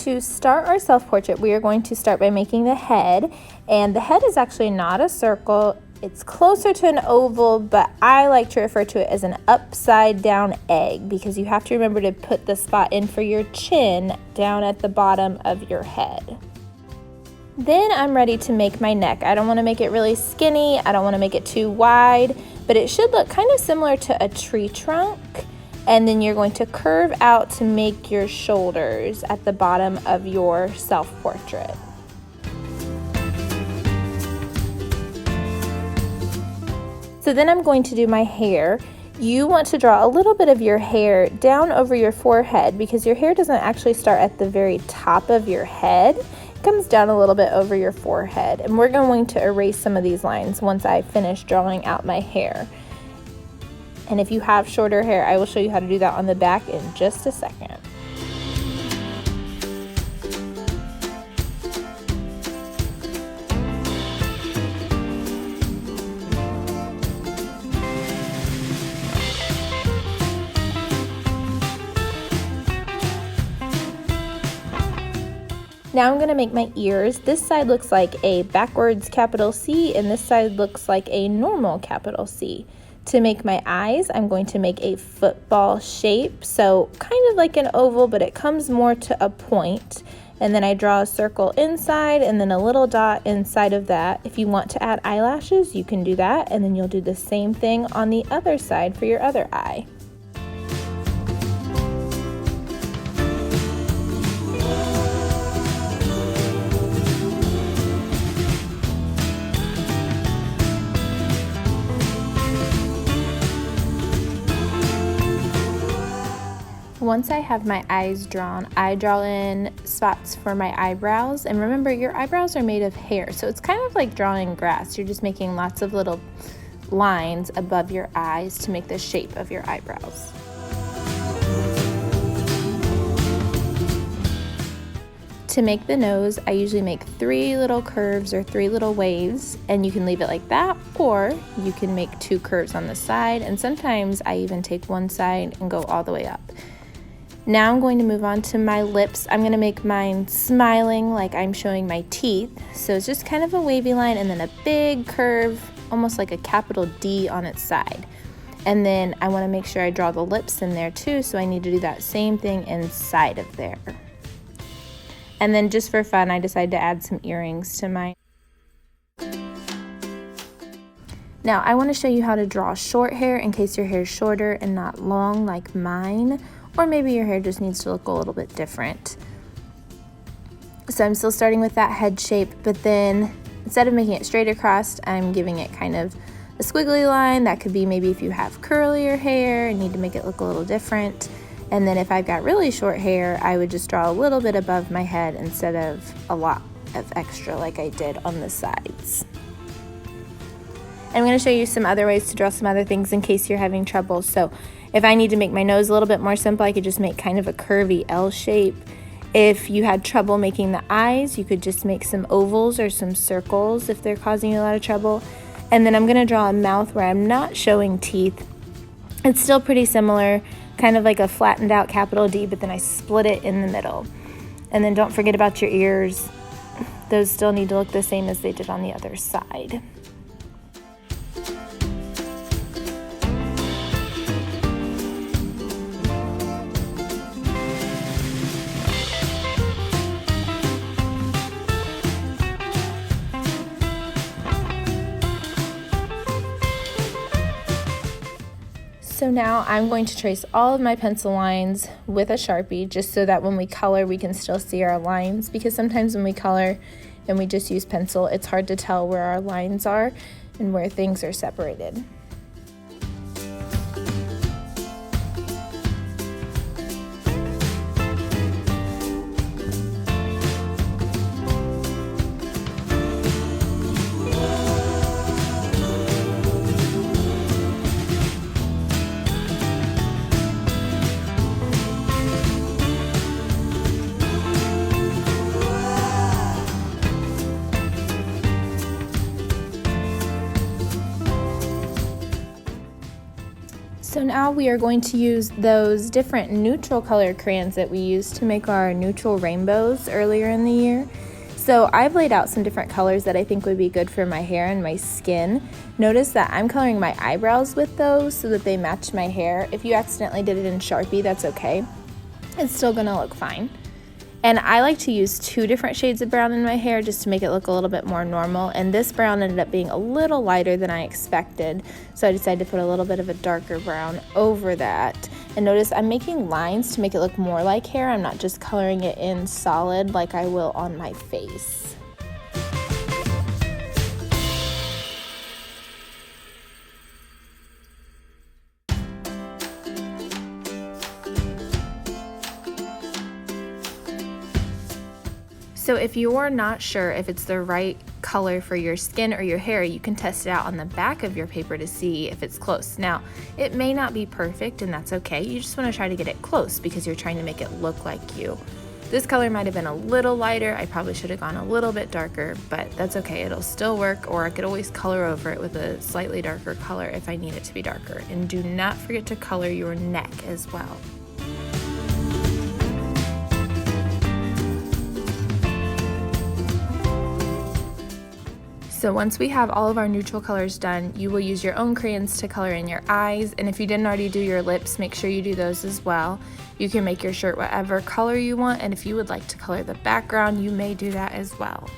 to start our self-portrait, we are going to start by making the head. And the head is actually not a circle. It's closer to an oval, but I like to refer to it as an upside down egg because you have to remember to put the spot in for your chin down at the bottom of your head. Then I'm ready to make my neck. I don't want to make it really skinny. I don't want to make it too wide, but it should look kind of similar to a tree trunk. And then you're going to curve out to make your shoulders at the bottom of your self-portrait. So then I'm going to do my hair. You want to draw a little bit of your hair down over your forehead because your hair doesn't actually start at the very top of your head. It comes down a little bit over your forehead. And we're going to erase some of these lines once I finish drawing out my hair. And if you have shorter hair, I will show you how to do that on the back in just a second. Now I'm going to make my ears. This side looks like a backwards capital C and this side looks like a normal capital C. To make my eyes, I'm going to make a football shape, so kind of like an oval, but it comes more to a point. And then I draw a circle inside and then a little dot inside of that. If you want to add eyelashes, you can do that, and then you'll do the same thing on the other side for your other eye. Once I have my eyes drawn, I draw in spots for my eyebrows. And remember, your eyebrows are made of hair, so it's kind of like drawing grass. You're just making lots of little lines above your eyes to make the shape of your eyebrows. To make the nose, I usually make 3 little curves or 3 little waves, and you can leave it like that, or you can make 2 curves on the side, and sometimes I even take one side and go all the way up. Now I'm going to move on to my lips. I'm going to make mine smiling like I'm showing my teeth. So it's just kind of a wavy line and then a big curve, almost like a capital D on its side. And then I want to make sure I draw the lips in there too, so I need to do that same thing inside of there. And then just for fun, I decided to add some earrings to mine. Now I want to show you how to draw short hair in case your hair is shorter and not long like mine. Or maybe your hair just needs to look a little bit different. So I'm still starting with that head shape, but then instead of making it straight across, I'm giving it kind of a squiggly line. That could be maybe if you have curlier hair and need to make it look a little different. And then if I've got really short hair, I would just draw a little bit above my head instead of a lot of extra like I did on the sides. I'm going to show you some other ways to draw some other things in case you're having trouble. So if I need to make my nose a little bit more simple, I could just make kind of a curvy L shape. If you had trouble making the eyes, you could just make some ovals or some circles if they're causing you a lot of trouble. And then I'm going to draw a mouth where I'm not showing teeth. It's still pretty similar, kind of like a flattened out capital D, but then I split it in the middle. And then don't forget about your ears. Those still need to look the same as they did on the other side. So now I'm going to trace all of my pencil lines with a Sharpie just so that when we color we can still see our lines, because sometimes when we color and we just use pencil, it's hard to tell where our lines are and where things are separated. now we are going to use those different neutral color crayons that we used to make our neutral rainbows earlier in the year. So I've laid out some different colors that I think would be good for my hair and my skin. Notice that I'm coloring my eyebrows with those so that they match my hair. If you accidentally did it in Sharpie, that's okay. It's still gonna look fine. And I like to use 2 different shades of brown in my hair just to make it look a little bit more normal. And this brown ended up being a little lighter than I expected. So I decided to put a little bit of a darker brown over that. And notice I'm making lines to make it look more like hair. I'm not just coloring it in solid like I will on my face. So if you're not sure if it's the right color for your skin or your hair, you can test it out on the back of your paper to see if it's close. Now, it may not be perfect, and that's okay. You just want to try to get it close because you're trying to make it look like you. This color might have been a little lighter. I probably should have gone a little bit darker, but that's okay. It'll still work, or I could always color over it with a slightly darker color if I need it to be darker. And do not forget to color your neck as well. So once we have all of our neutral colors done, you will use your own crayons to color in your eyes, and if you didn't already do your lips, make sure you do those as well. You can make your shirt whatever color you want, and if you would like to color the background, you may do that as well.